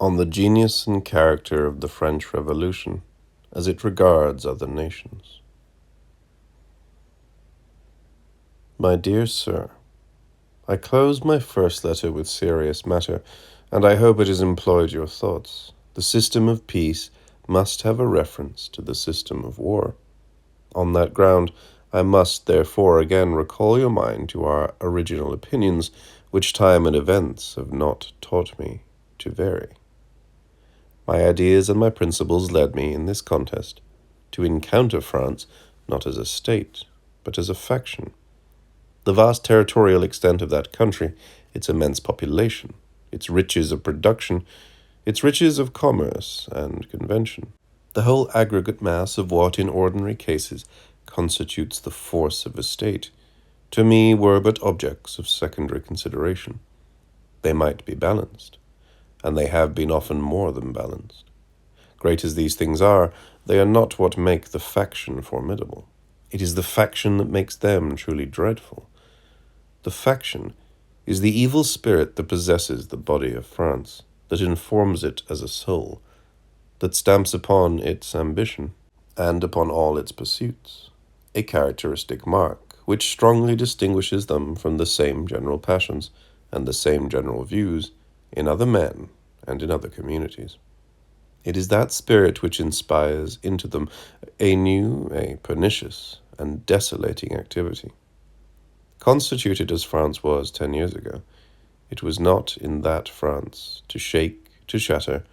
on the genius and character of the French Revolution as it regards other nations. My dear Sir, I close my first letter with serious matter, and I hope it has employed your thoughts. The system of peace must have a reference to the system of war. On that ground, I must therefore again recall your mind to our original opinions, which time and events have not taught me to vary. My ideas and my principles led me, in this contest, to encounter France not as a state, but as a faction. The vast territorial extent of that country, its immense population, its riches of production, its riches of commerce and convention, the whole aggregate mass of what in ordinary cases constitutes the force of a state, to me were but objects of secondary consideration. They might be balanced, and they have been often more than balanced. Great as these things are, they are not what make the faction formidable. It is the faction that makes them truly dreadful. The faction is the evil spirit that possesses the body of France, that informs it as a soul, that stamps upon its ambition and upon all its pursuits a characteristic mark which strongly distinguishes them from the same general passions and the same general views in other men and in other communities. It is that spirit which inspires into them a new, a pernicious, and desolating activity. Constituted as France was 10 years ago, it was not in that France to shake, to shatter,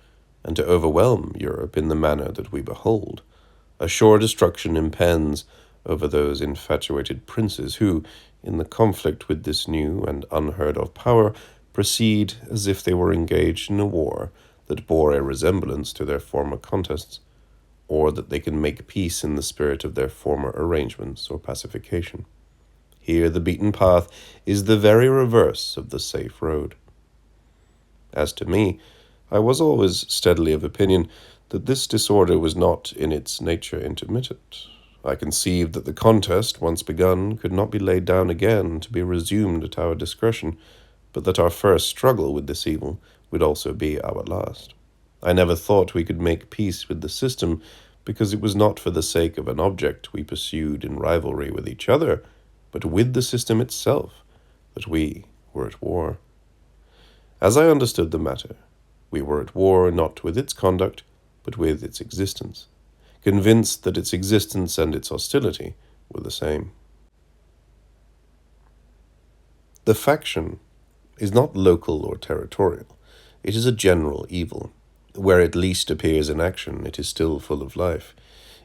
and to overwhelm Europe in the manner that we behold. A sure destruction impends over those infatuated princes who, in the conflict with this new and unheard-of power, proceed as if they were engaged in a war that bore a resemblance to their former contests, or that they can make peace in the spirit of their former arrangements or pacification. Here the beaten path is the very reverse of the safe road. As to me, I was always steadily of opinion that this disorder was not in its nature intermittent. I conceived that the contest, once begun, could not be laid down again to be resumed at our discretion, but that our first struggle with this evil would also be our last. I never thought we could make peace with the system, because it was not for the sake of an object we pursued in rivalry with each other, but with the system itself, that we were at war. As I understood the matter, we were at war not with its conduct, but with its existence, convinced that its existence and its hostility were the same. The faction is not local or territorial. It is a general evil. Where it least appears in action, it is still full of life.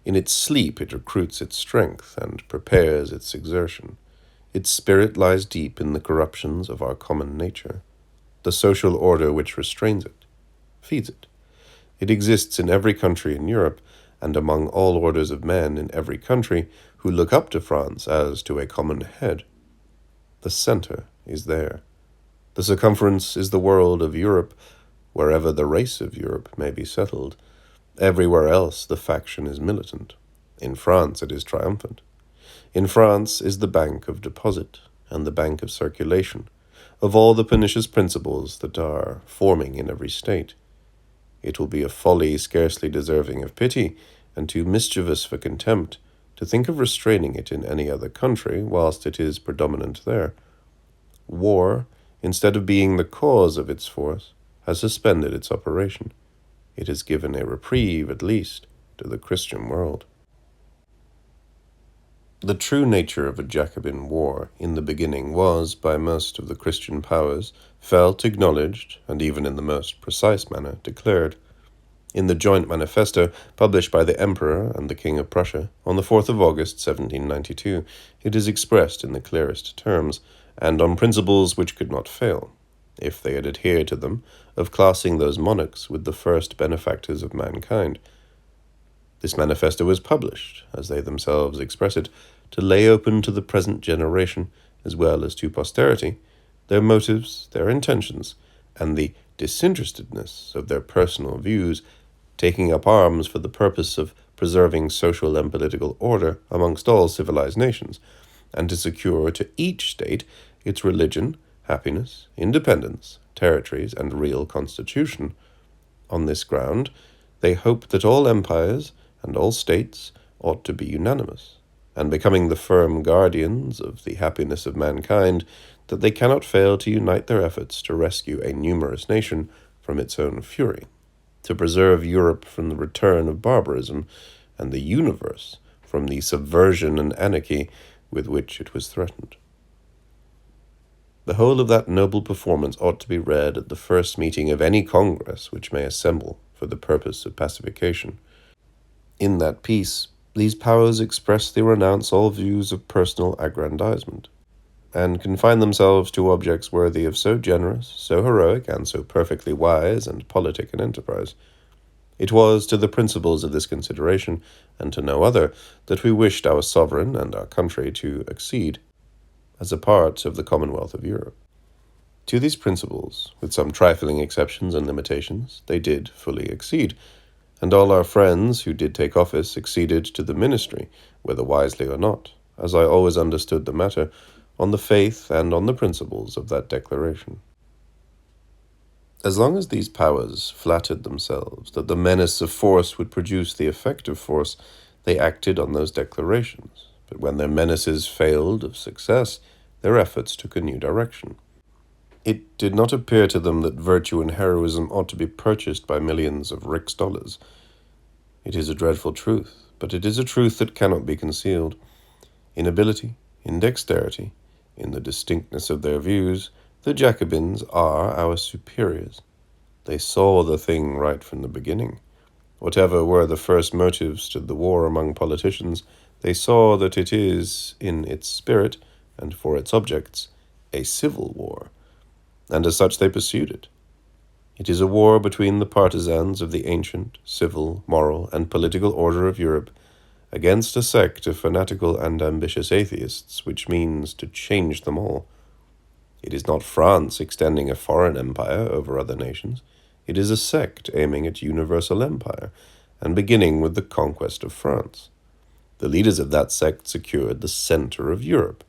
In its sleep it recruits its strength and prepares its exertion. Its spirit lies deep in the corruptions of our common nature, the social order which restrains it, feeds it. It exists in every country in Europe, and among all orders of men in every country who look up to France as to a common head. The center is there. The circumference is the world of Europe, wherever the race of Europe may be settled. Everywhere else the faction is militant. In France it is triumphant. In France is the bank of deposit and the bank of circulation of all the pernicious principles that are forming in every state. It will be a folly scarcely deserving of pity, and too mischievous for contempt, to think of restraining it in any other country whilst it is predominant there. War, instead of being the cause of its force, has suspended its operation. It has given a reprieve, at least, to the Christian world. The true nature of a Jacobin war in the beginning was, by most of the Christian powers, felt, acknowledged, and even in the most precise manner declared. In the joint manifesto published by the Emperor and the King of Prussia on the 4th of August, 1792, it is expressed in the clearest terms, and on principles which could not fail, if they had adhered to them, of classing those monarchs with the first benefactors of mankind. This manifesto was published, as they themselves express it, to lay open to the present generation, as well as to posterity, their motives, their intentions, and the disinterestedness of their personal views, taking up arms for the purpose of preserving social and political order amongst all civilized nations, and to secure to each state its religion, happiness, independence, territories, and real constitution. On this ground, they hoped that all empires and all states ought to be unanimous, and becoming the firm guardians of the happiness of mankind, that they cannot fail to unite their efforts to rescue a numerous nation from its own fury, to preserve Europe from the return of barbarism, and the universe from the subversion and anarchy with which it was threatened. The whole of that noble performance ought to be read at the first meeting of any Congress which may assemble for the purpose of pacification. In that peace, these powers expressly renounce all views of personal aggrandizement, and confine themselves to objects worthy of so generous, so heroic, and so perfectly wise and politic an enterprise. It was to the principles of this consideration, and to no other, that we wished our sovereign and our country to accede, as a part of the Commonwealth of Europe. To these principles, with some trifling exceptions and limitations, they did fully accede, and all our friends who did take office acceded to the ministry, whether wisely or not, as I always understood the matter, on the faith and on the principles of that declaration. As long as these powers flattered themselves that the menace of force would produce the effect of force, they acted on those declarations, but when their menaces failed of success, their efforts took a new direction. It did not appear to them that virtue and heroism ought to be purchased by millions of rix dollars. It is a dreadful truth, but it is a truth that cannot be concealed. In ability, in dexterity, in the distinctness of their views, the Jacobins are our superiors. They saw the thing right from the beginning. Whatever were the first motives to the war among politicians, they saw that it is, in its spirit and for its objects, a civil war, and as such they pursued it. It is a war between the partisans of the ancient, civil, moral, and political order of Europe against a sect of fanatical and ambitious atheists, which means to change them all. It is not France extending a foreign empire over other nations. It is a sect aiming at universal empire, and beginning with the conquest of France. The leaders of that sect secured the center of Europe,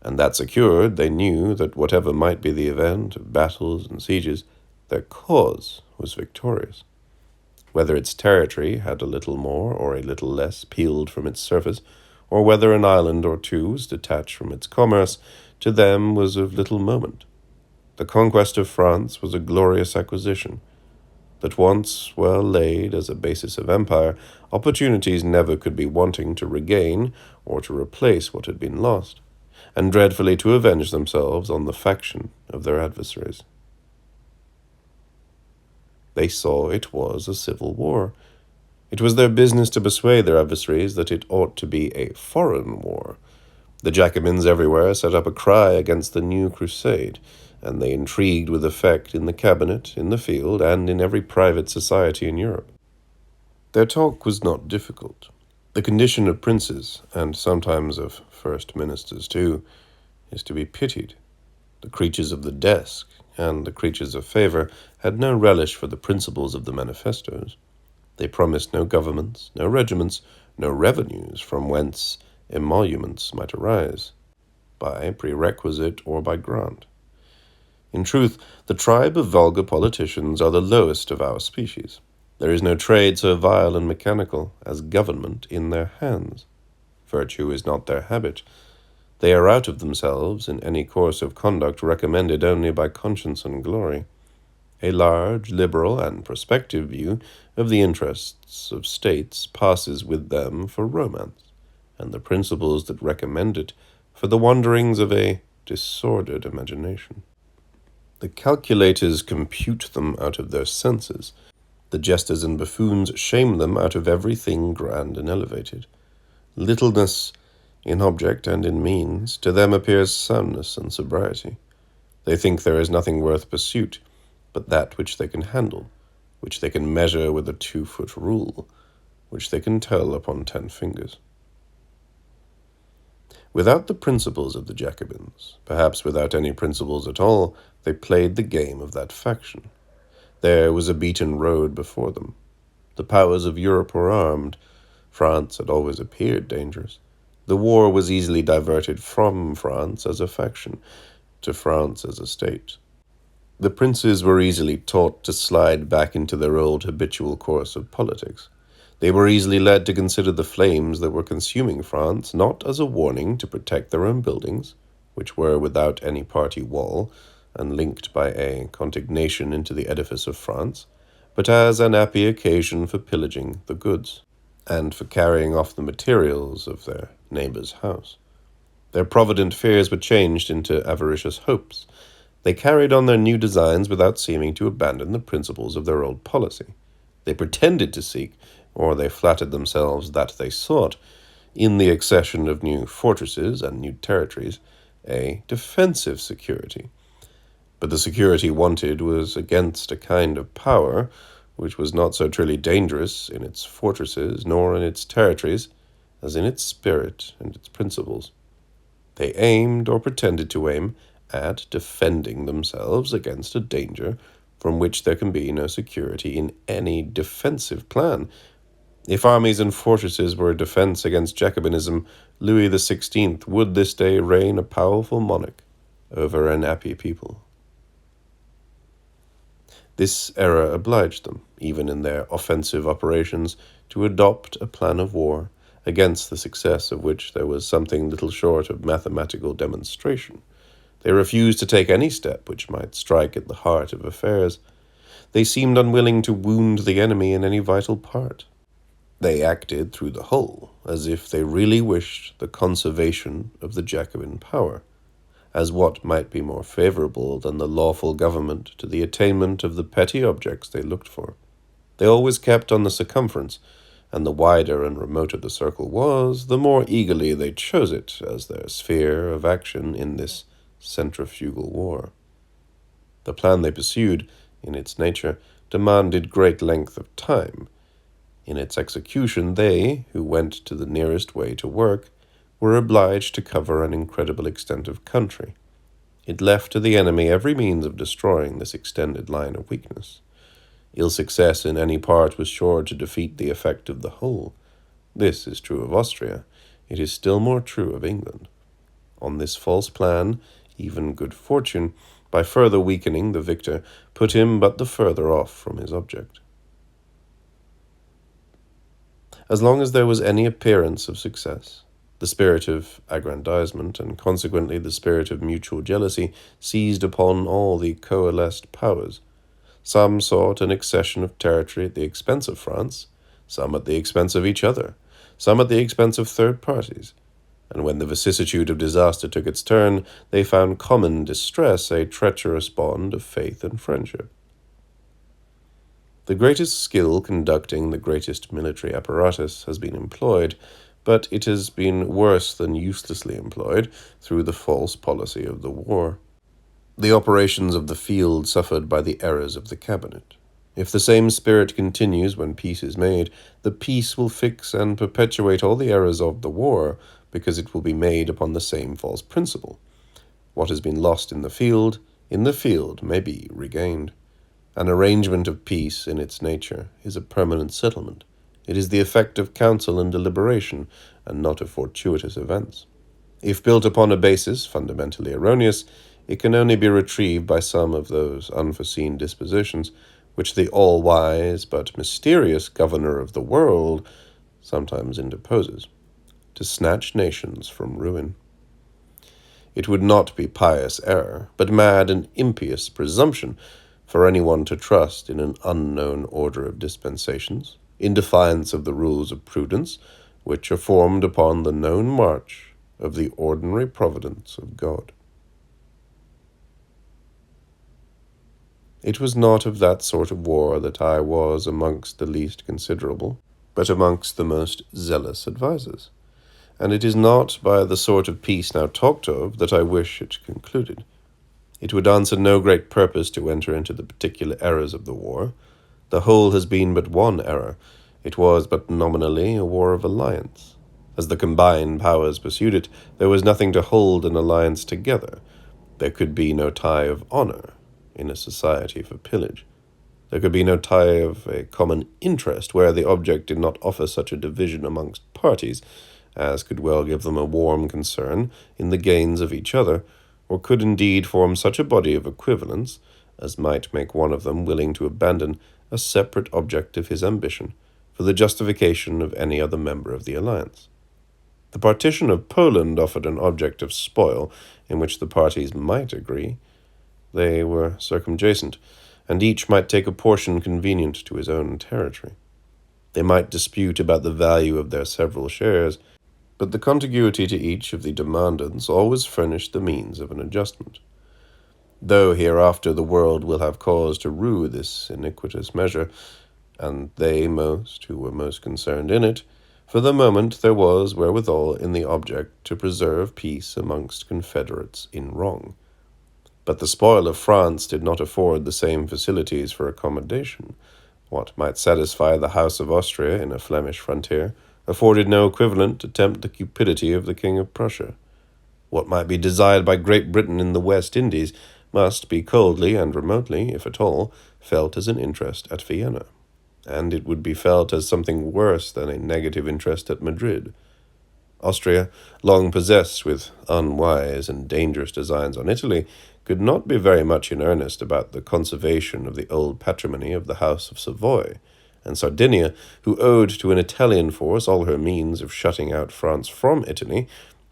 and that secured, they knew that whatever might be the event of battles and sieges, their cause was victorious. Whether its territory had a little more or a little less peeled from its surface, or whether an island or two was detached from its commerce, to them was of little moment. The conquest of France was a glorious acquisition, but once well laid as a basis of empire, opportunities never could be wanting to regain or to replace what had been lost, and dreadfully to avenge themselves on the faction of their adversaries. They saw it was a civil war. It was their business to persuade their adversaries that it ought to be a foreign war. The Jacobins everywhere set up a cry against the new crusade, and they intrigued with effect in the cabinet, in the field, and in every private society in Europe. Their talk was not difficult. The condition of princes, and sometimes of first ministers too, is to be pitied. The creatures of the desk and the creatures of favor had no relish for the principles of the manifestos. They promised no governments, no regiments, no revenues from whence emoluments might arise, by prerequisite or by grant. In truth, the tribe of vulgar politicians are the lowest of our species. There is no trade so vile and mechanical as government in their hands. Virtue is not their habit. They are out of themselves in any course of conduct recommended only by conscience and glory. A large, liberal, and prospective view of the interests of states passes with them for romance, and the principles that recommend it for the wanderings of a disordered imagination. The calculators compute them out of their senses. The jesters and buffoons shame them out of everything grand and elevated. Littleness in object and in means to them appears soundness and sobriety. They think there is nothing worth pursuit but that which they can handle, which they can measure with a 2-foot rule, which they can tell upon 10 fingers. Without the principles of the Jacobins, perhaps without any principles at all, they played the game of that faction. There was a beaten road before them. The powers of Europe were armed. France had always appeared dangerous. The war was easily diverted from France as a faction to France as a state. The princes were easily taught to slide back into their old habitual course of politics. They were easily led to consider the flames that were consuming France not as a warning to protect their own buildings, which were without any party wall and linked by a contignation into the edifice of France, but as an happy occasion for pillaging the goods, and for carrying off the materials of their neighbor's house. Their provident fears were changed into avaricious hopes. They carried on their new designs without seeming to abandon the principles of their old policy. They pretended to seek, or they flattered themselves that they sought, in the accession of new fortresses and new territories, a defensive security. But the security wanted was against a kind of power which was not so truly dangerous in its fortresses nor in its territories as in its spirit and its principles. They aimed, or pretended to aim, at defending themselves against a danger from which there can be no security in any defensive plan. If armies and fortresses were a defense against Jacobinism, Louis XVI would this day reign a powerful monarch over an happy people. This era obliged them, even in their offensive operations, to adopt a plan of war, against the success of which there was something little short of mathematical demonstration. They refused to take any step which might strike at the heart of affairs. They seemed unwilling to wound the enemy in any vital part. They acted through the whole, as if they really wished the conservation of the Jacobin power, as what might be more favorable than the lawful government to the attainment of the petty objects they looked for. They always kept on the circumference, and the wider and remoter the circle was, the more eagerly they chose it as their sphere of action in this centrifugal war. The plan they pursued, in its nature, demanded great length of time. In its execution, they, who went to the nearest way to work, were obliged to cover an incredible extent of country. It left to the enemy every means of destroying this extended line of weakness. Ill success in any part was sure to defeat the effect of the whole. This is true of Austria. It is still more true of England. On this false plan, even good fortune, by further weakening the victor, put him but the further off from his object. As long as there was any appearance of success, the spirit of aggrandizement, and consequently the spirit of mutual jealousy, seized upon all the coalesced powers. Some sought an accession of territory at the expense of France, some at the expense of each other, some at the expense of third parties. And when the vicissitude of disaster took its turn, they found common distress a treacherous bond of faith and friendship. The greatest skill conducting the greatest military apparatus has been employed, but it has been worse than uselessly employed through the false policy of the war. The operations of the field suffered by the errors of the cabinet. If the same spirit continues when peace is made, the peace will fix and perpetuate all the errors of the war, because it will be made upon the same false principle. What has been lost in the field may be regained. An arrangement of peace, in its nature, is a permanent settlement. It is the effect of counsel and deliberation, and not of fortuitous events. If built upon a basis fundamentally erroneous, it can only be retrieved by some of those unforeseen dispositions which the all-wise but mysterious governor of the world sometimes interposes, to snatch nations from ruin. It would not be pious error, but mad and impious presumption, for anyone to trust in an unknown order of dispensations, in defiance of the rules of prudence, which are formed upon the known march of the ordinary providence of God. It was not of that sort of war that I was amongst the least considerable, but amongst the most zealous advisers. And it is not by the sort of peace now talked of that I wish it concluded. It would answer no great purpose to enter into the particular errors of the war. The whole has been but one error. It was but nominally a war of alliance. As the combined powers pursued it, there was nothing to hold an alliance together. There could be no tie of honor in a society for pillage. There could be no tie of a common interest where the object did not offer such a division amongst parties as could well give them a warm concern in the gains of each other, or could indeed form such a body of equivalents as might make one of them willing to abandon a separate object of his ambition for the justification of any other member of the alliance. The partition of Poland offered an object of spoil in which the parties might agree. They were circumjacent, and each might take a portion convenient to his own territory. They might dispute about the value of their several shares, but the contiguity to each of the demandants always furnished the means of an adjustment. Though hereafter the world will have cause to rue this iniquitous measure, and they most who were most concerned in it, for the moment there was wherewithal in the object to preserve peace amongst confederates in wrong. But the spoil of France did not afford the same facilities for accommodation. What might satisfy the House of Austria in a Flemish frontier afforded no equivalent to tempt the cupidity of the King of Prussia. What might be desired by Great Britain in the West Indies must be coldly and remotely, if at all, felt as an interest at Vienna, and it would be felt as something worse than a negative interest at Madrid. Austria, long possessed with unwise and dangerous designs on Italy, could not be very much in earnest about the conservation of the old patrimony of the House of Savoy, and Sardinia, who owed to an Italian force all her means of shutting out France from Italy,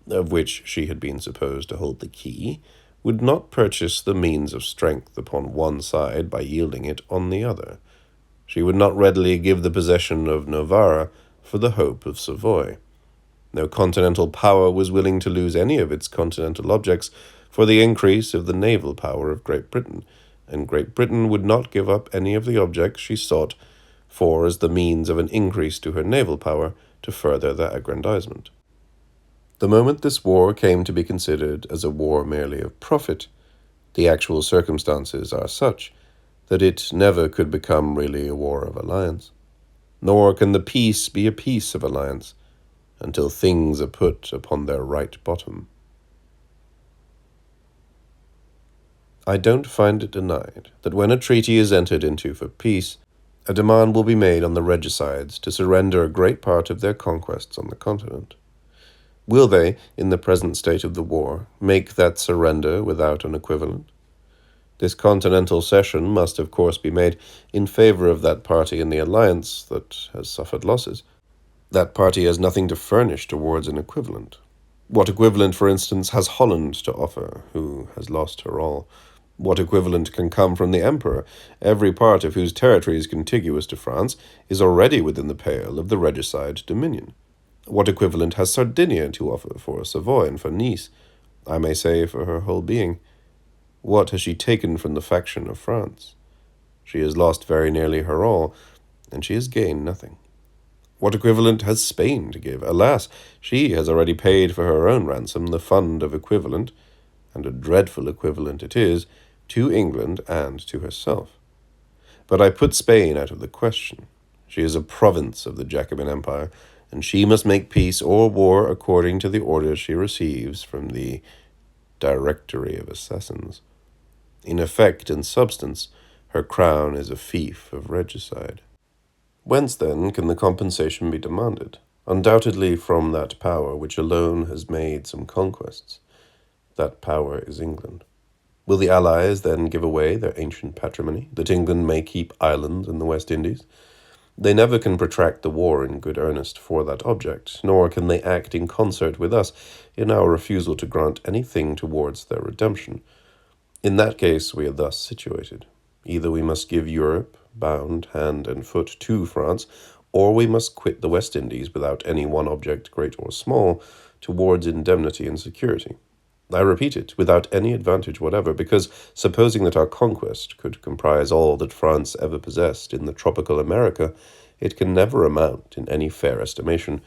of which she had been supposed to hold the key, would not purchase the means of strength upon one side by yielding it on the other. She would not readily give the possession of Novara for the hope of Savoy. No continental power was willing to lose any of its continental objects for the increase of the naval power of Great Britain, and Great Britain would not give up any of the objects she sought for as the means of an increase to her naval power to further their aggrandizement. The moment this war came to be considered as a war merely of profit, the actual circumstances are such that it never could become really a war of alliance. Nor can the peace be a peace of alliance until things are put upon their right bottom. I don't find it denied that when a treaty is entered into for peace, a demand will be made on the regicides to surrender a great part of their conquests on the continent. Will they, in the present state of the war, make that surrender without an equivalent? This continental cession must, of course, be made in favor of that party in the alliance that has suffered losses. That party has nothing to furnish towards an equivalent. What equivalent, for instance, has Holland to offer, who has lost her all? What equivalent can come from the Emperor, every part of whose territory is contiguous to France is already within the pale of the regicide dominion? What equivalent has Sardinia to offer for Savoy and for Nice, I may say for her whole being? What has she taken from the faction of France? She has lost very nearly her all, and she has gained nothing. What equivalent has Spain to give? Alas, she has already paid for her own ransom the fund of equivalent, and a dreadful equivalent it is, to England and to herself. But I put Spain out of the question. She is a province of the Jacobin Empire, and she must make peace or war according to the orders she receives from the Directory of Assassins. In effect and substance, her crown is a fief of regicide. Whence, then, can the compensation be demanded? Undoubtedly from that power which alone has made some conquests. That power is England. Will the Allies then give away their ancient patrimony, that England may keep islands in the West Indies? They never can protract the war in good earnest for that object, nor can they act in concert with us in our refusal to grant anything towards their redemption. In that case we are thus situated. Either we must give Europe, bound hand and foot to France, or we must quit the West Indies without any one object, great or small, towards indemnity and security. I repeat it, without any advantage whatever, because, supposing that our conquest could comprise all that France ever possessed in the tropical America, it can never amount, in any fair estimation,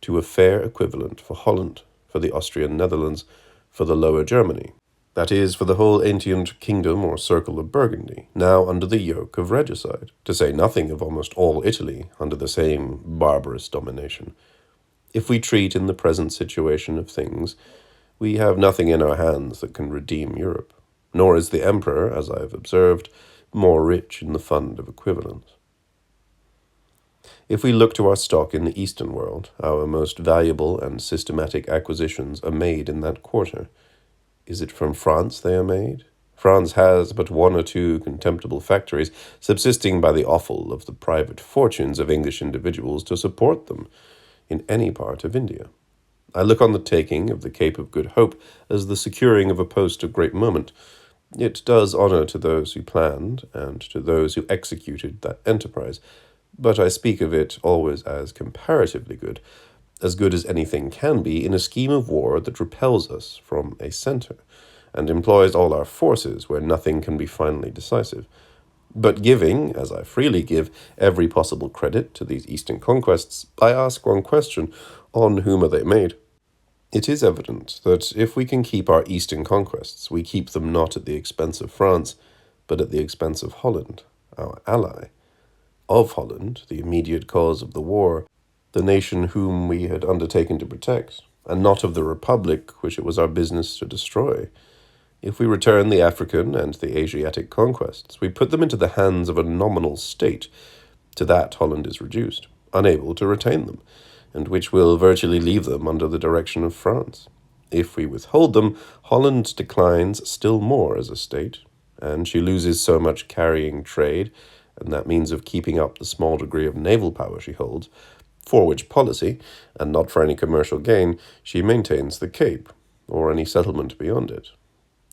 to a fair equivalent for Holland, for the Austrian Netherlands, for the Lower Germany, that is, for the whole ancient kingdom or circle of Burgundy, now under the yoke of regicide, to say nothing of almost all Italy under the same barbarous domination. If we treat in the present situation of things, we have nothing in our hands that can redeem Europe, nor is the Emperor, as I have observed, more rich in the fund of equivalents. If we look to our stock in the Eastern world, our most valuable and systematic acquisitions are made in that quarter. Is it from France they are made? France has but one or two contemptible factories, subsisting by the offal of the private fortunes of English individuals to support them in any part of India. I look on the taking of the Cape of Good Hope as the securing of a post of great moment. It does honour to those who planned and to those who executed that enterprise, but I speak of it always as comparatively good as anything can be in a scheme of war that repels us from a centre, and employs all our forces where nothing can be finally decisive. But giving, as I freely give, every possible credit to these eastern conquests, I ask one question: on whom are they made? It is evident that if we can keep our eastern conquests, we keep them not at the expense of France, but at the expense of Holland, our ally. Of Holland, the immediate cause of the war, the nation whom we had undertaken to protect, and not of the Republic which it was our business to destroy. If we return the African and the Asiatic conquests, we put them into the hands of a nominal state. To that Holland is reduced, unable to retain them, and which will virtually leave them under the direction of France. If we withhold them, Holland declines still more as a state, and she loses so much carrying trade, and that means of keeping up the small degree of naval power she holds, for which policy, and not for any commercial gain, she maintains the Cape, or any settlement beyond it.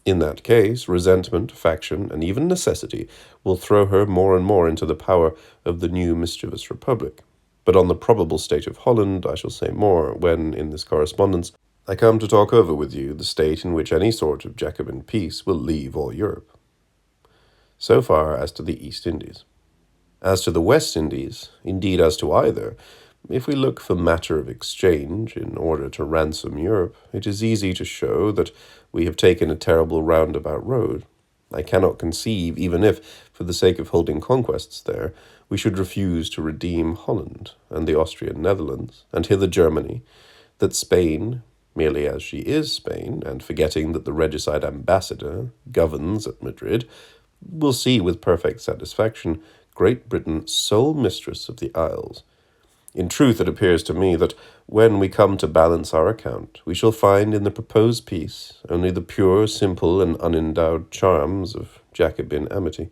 In that case, resentment, faction, and even necessity will throw her more and more into the power of the new mischievous republic. But on the probable state of Holland I shall say more when, in this correspondence, I come to talk over with you the state in which any sort of Jacobin peace will leave all Europe. So far as to the East Indies. As to the West Indies, indeed as to either, if we look for matter of exchange in order to ransom Europe, it is easy to show that we have taken a terrible roundabout road. I cannot conceive, even if, for the sake of holding conquests there, we should refuse to redeem Holland and the Austrian Netherlands, and hither Germany, that Spain, merely as she is Spain, and forgetting that the regicide ambassador governs at Madrid, will see with perfect satisfaction Great Britain sole mistress of the Isles. In truth, it appears to me that when we come to balance our account, we shall find in the proposed peace only the pure, simple, and unendowed charms of Jacobin amity.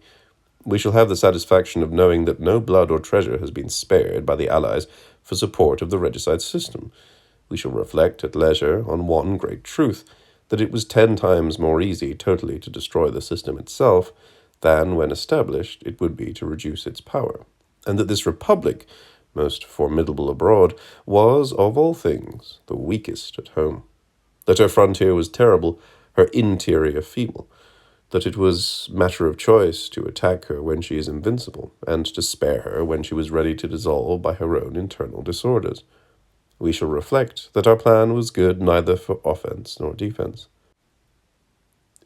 We shall have the satisfaction of knowing that no blood or treasure has been spared by the Allies for support of the regicide system. We shall reflect at leisure on one great truth, that it was 10 times more easy totally to destroy the system itself than, when established, it would be to reduce its power, and that this republic, most formidable abroad, was, of all things, the weakest at home. That her frontier was terrible, her interior feeble, that it was matter of choice to attack her when she is invincible, and to spare her when she was ready to dissolve by her own internal disorders. We shall reflect that our plan was good neither for offense nor defense.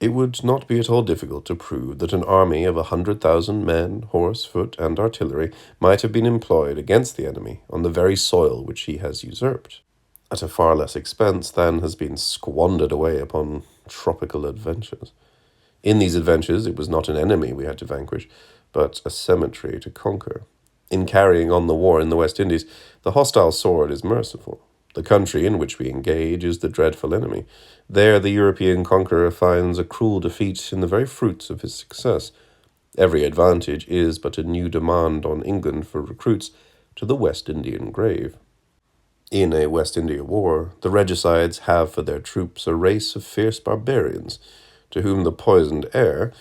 It would not be at all difficult to prove that an army of 100,000 men, horse, foot, and artillery might have been employed against the enemy on the very soil which he has usurped, at a far less expense than has been squandered away upon tropical adventures. In these adventures it was not an enemy we had to vanquish, but a cemetery to conquer. In carrying on the war in the West Indies, the hostile sword is merciful. The country in which we engage is the dreadful enemy. There the European conqueror finds a cruel defeat in the very fruits of his success. Every advantage is but a new demand on England for recruits to the West Indian grave. In a West India war, the regicides have for their troops a race of fierce barbarians, to whom the poisoned air,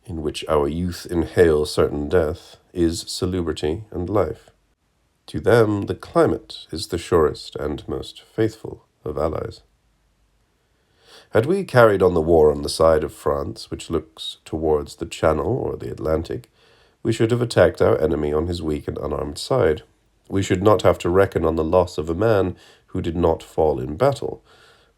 in which our youth inhale certain death, is salubrity and life. To them the climate is the surest and most faithful of allies. Had we carried on the war on the side of France, which looks towards the Channel or the Atlantic, we should have attacked our enemy on his weak and unarmed side. We should not have to reckon on the loss of a man who did not fall in battle.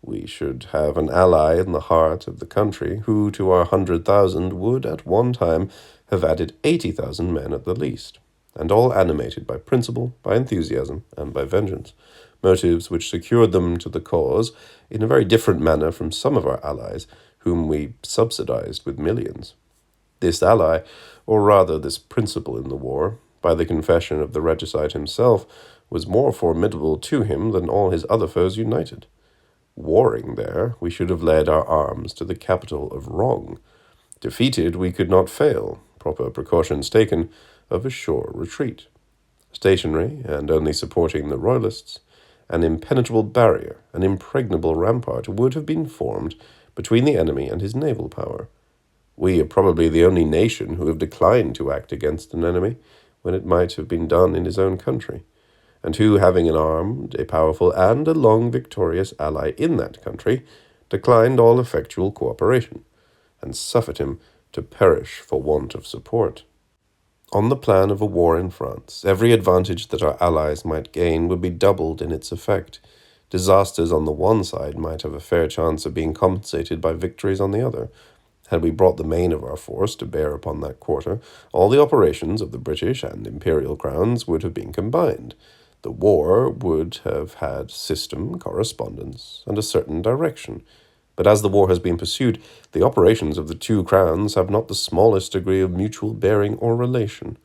We should have an ally in the heart of the country, who to our 100,000 would at one time have added 80,000 men at the least, and all animated by principle, by enthusiasm, and by vengeance, motives which secured them to the cause in a very different manner from some of our allies, whom we subsidized with millions. This ally, or rather this principal in the war, by the confession of the regicide himself, was more formidable to him than all his other foes united. Warring there, we should have led our arms to the capital of wrong. Defeated, we could not fail, proper precautions taken, of a sure retreat. Stationary, and only supporting the royalists, an impenetrable barrier, an impregnable rampart would have been formed between the enemy and his naval power. We are probably the only nation who have declined to act against an enemy when it might have been done in his own country, and who, having an armed, a powerful, and a long victorious ally in that country, declined all effectual cooperation, and suffered him to perish for want of support. On the plan of a war in France, every advantage that our allies might gain would be doubled in its effect. Disasters on the one side might have a fair chance of being compensated by victories on the other. Had we brought the main of our force to bear upon that quarter, all the operations of the British and Imperial crowns would have been combined. The war would have had system, correspondence, and a certain direction. But as the war has been pursued, the operations of the two crowns have not the smallest degree of mutual bearing or relation.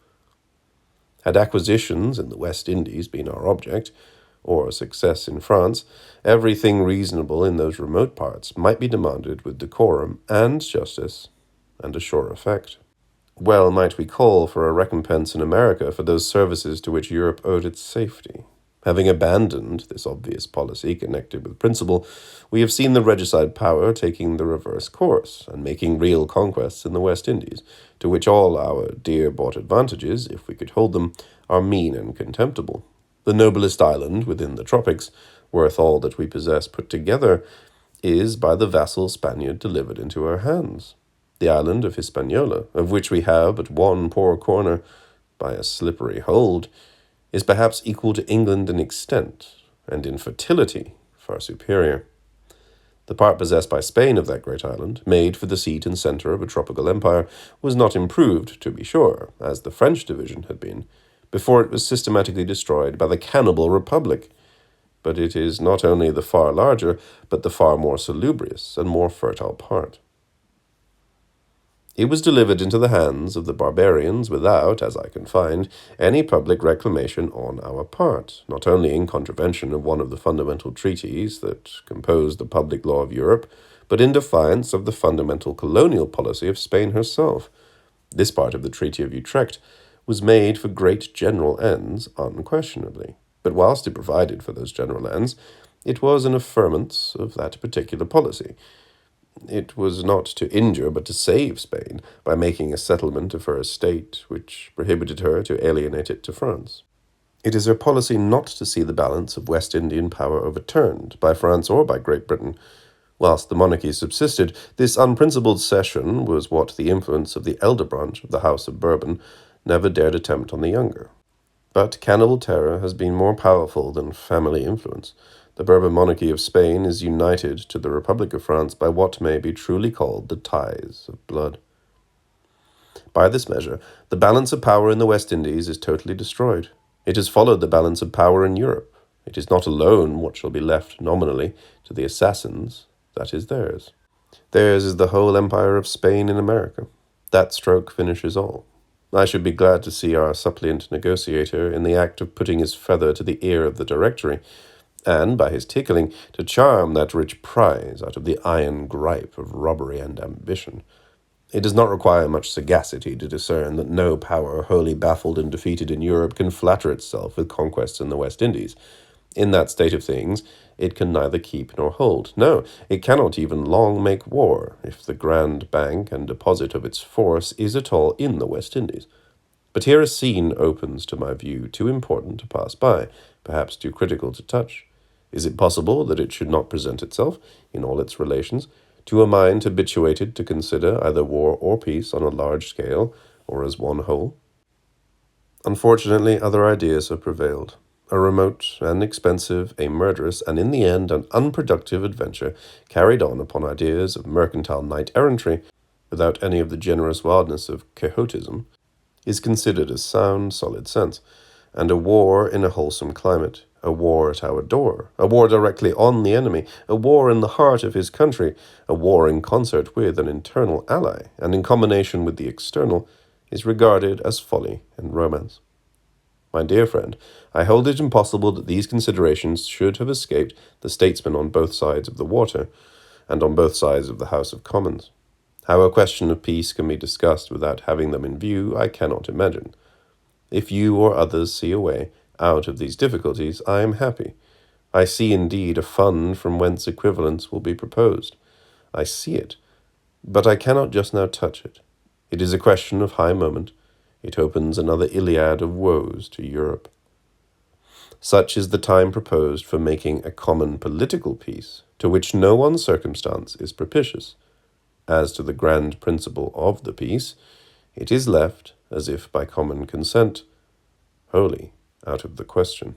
Had acquisitions in the West Indies been our object, or success in France, everything reasonable in those remote parts might be demanded with decorum and justice and a sure effect. Well might we call for a recompense in America for those services to which Europe owed its safety. Having abandoned this obvious policy connected with principle, we have seen the regicide power taking the reverse course, and making real conquests in the West Indies, to which all our dear-bought advantages, if we could hold them, are mean and contemptible. The noblest island within the tropics, worth all that we possess put together, is by the vassal Spaniard delivered into our hands. The island of Hispaniola, of which we have but one poor corner, by a slippery hold, is perhaps equal to England in extent, and in fertility far superior. The part possessed by Spain of that great island, made for the seat and centre of a tropical empire, was not improved, to be sure, as the French division had been, before it was systematically destroyed by the cannibal Republic. But it is not only the far larger, but the far more salubrious and more fertile part. It was delivered into the hands of the barbarians without, as I can find, any public reclamation on our part, not only in contravention of one of the fundamental treaties that compose the public law of Europe, but in defiance of the fundamental colonial policy of Spain herself. This part of the Treaty of Utrecht was made for great general ends, unquestionably, but whilst it provided for those general ends, it was an affirmance of that particular policy. It was not to injure but to save Spain by making a settlement of her estate which prohibited her to alienate it to France. It is her policy not to see the balance of West Indian power overturned by France or by Great Britain. Whilst the monarchy subsisted, this unprincipled cession was what the influence of the elder branch of the House of Bourbon never dared attempt on the younger. But cannibal terror has been more powerful than family influence. The Bourbon monarchy of Spain is united to the Republic of France by what may be truly called the ties of blood. By this measure, the balance of power in the West Indies is totally destroyed. It has followed the balance of power in Europe. It is not alone what shall be left nominally to the assassins, that is theirs. Theirs is the whole empire of Spain in America. That stroke finishes all. I should be glad to see our suppliant negotiator in the act of putting his feather to the ear of the Directory, and, by his tickling, to charm that rich prize out of the iron gripe of robbery and ambition. It does not require much sagacity to discern that no power wholly baffled and defeated in Europe can flatter itself with conquests in the West Indies. In that state of things, it can neither keep nor hold. No, it cannot even long make war, if the grand bank and deposit of its force is at all in the West Indies. But here a scene opens to my view too important to pass by, perhaps too critical to touch. Is it possible that it should not present itself, in all its relations, to a mind habituated to consider either war or peace on a large scale, or as one whole? Unfortunately, other ideas have prevailed. A remote and expensive, a murderous, and in the end an unproductive adventure carried on upon ideas of mercantile knight-errantry, without any of the generous wildness of Quixotism, is considered as sound, solid sense, and a war in a wholesome climate, a war at our door, a war directly on the enemy, a war in the heart of his country, a war in concert with an internal ally, and in combination with the external, is regarded as folly and romance. My dear friend, I hold it impossible that these considerations should have escaped the statesmen on both sides of the water, and on both sides of the House of Commons. How a question of peace can be discussed without having them in view, I cannot imagine. If you or others see a way out of these difficulties, I am happy. I see indeed a fund from whence equivalents will be proposed. I see it, but I cannot just now touch it. It is a question of high moment. It opens another Iliad of woes to Europe. Such is the time proposed for making a common political peace, to which no one circumstance is propitious. As to the grand principle of the peace, it is left, as if by common consent, wholly out of the question.